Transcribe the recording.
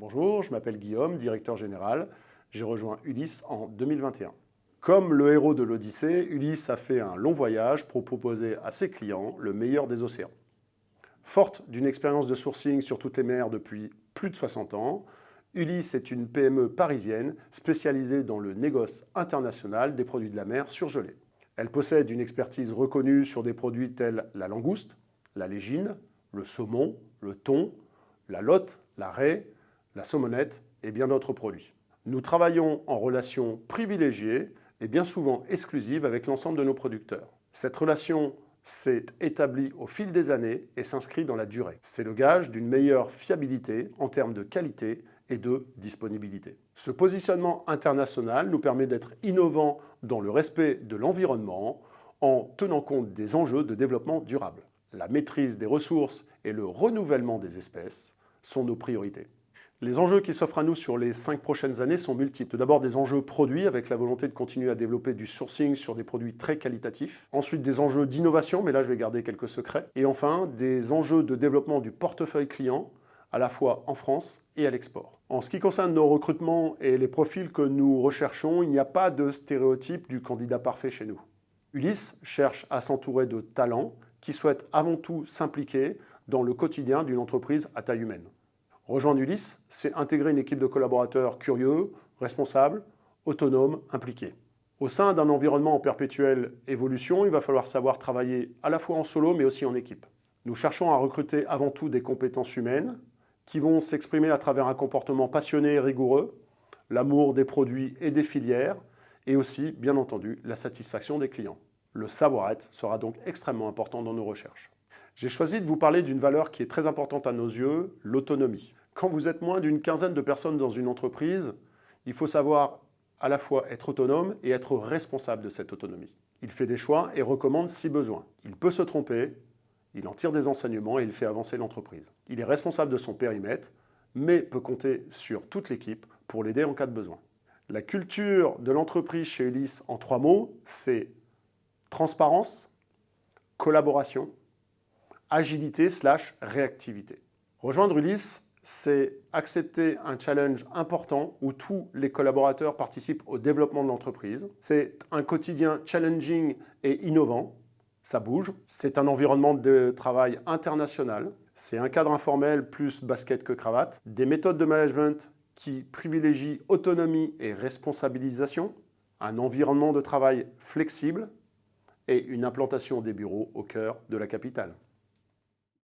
Bonjour, je m'appelle Guillaume, directeur général. J'ai rejoint Ulysse en 2021. Comme le héros de l'Odyssée, Ulysse a fait un long voyage pour proposer à ses clients le meilleur des océans. Forte d'une expérience de sourcing sur toutes les mers depuis plus de 60 ans, Ulysse est une PME parisienne spécialisée dans le négoce international des produits de la mer surgelés. Elle possède une expertise reconnue sur des produits tels la langouste, la légine, le saumon, le thon, la lotte, la raie, la saumonette et bien d'autres produits. Nous travaillons en relation privilégiée et bien souvent exclusive avec l'ensemble de nos producteurs. Cette relation s'est établie au fil des années et s'inscrit dans la durée. C'est le gage d'une meilleure fiabilité en termes de qualité et de disponibilité. Ce positionnement international nous permet d'être innovants dans le respect de l'environnement en tenant compte des enjeux de développement durable. La maîtrise des ressources et le renouvellement des espèces sont nos priorités. Les enjeux qui s'offrent à nous sur les 5 prochaines années sont multiples. Tout d'abord des enjeux produits avec la volonté de continuer à développer du sourcing sur des produits très qualitatifs. Ensuite des enjeux d'innovation, mais là je vais garder quelques secrets. Et enfin des enjeux de développement du portefeuille client, à la fois en France et à l'export. En ce qui concerne nos recrutements et les profils que nous recherchons, il n'y a pas de stéréotype du candidat parfait chez nous. Ulysse cherche à s'entourer de talents qui souhaitent avant tout s'impliquer dans le quotidien d'une entreprise à taille humaine. Rejoindre Ulysse, c'est intégrer une équipe de collaborateurs curieux, responsables, autonomes, impliqués. Au sein d'un environnement en perpétuelle évolution, il va falloir savoir travailler à la fois en solo mais aussi en équipe. Nous cherchons à recruter avant tout des compétences humaines qui vont s'exprimer à travers un comportement passionné et rigoureux, l'amour des produits et des filières et aussi, bien entendu, la satisfaction des clients. Le savoir-être sera donc extrêmement important dans nos recherches. J'ai choisi de vous parler d'une valeur qui est très importante à nos yeux, l'autonomie. Quand vous êtes moins d'une quinzaine de personnes dans une entreprise, il faut savoir à la fois être autonome et être responsable de cette autonomie. Il fait des choix et recommande si besoin. Il peut se tromper, il en tire des enseignements et il fait avancer l'entreprise. Il est responsable de son périmètre, mais peut compter sur toute l'équipe pour l'aider en cas de besoin. La culture de l'entreprise chez Ulysse, en 3 mots, c'est transparence, collaboration, agilité/réactivité. Rejoindre Ulysse, c'est accepter un challenge important où tous les collaborateurs participent au développement de l'entreprise. C'est un quotidien challenging et innovant, ça bouge. C'est un environnement de travail international. C'est un cadre informel plus basket que cravate. Des méthodes de management qui privilégient autonomie et responsabilisation. Un environnement de travail flexible et une implantation des bureaux au cœur de la capitale.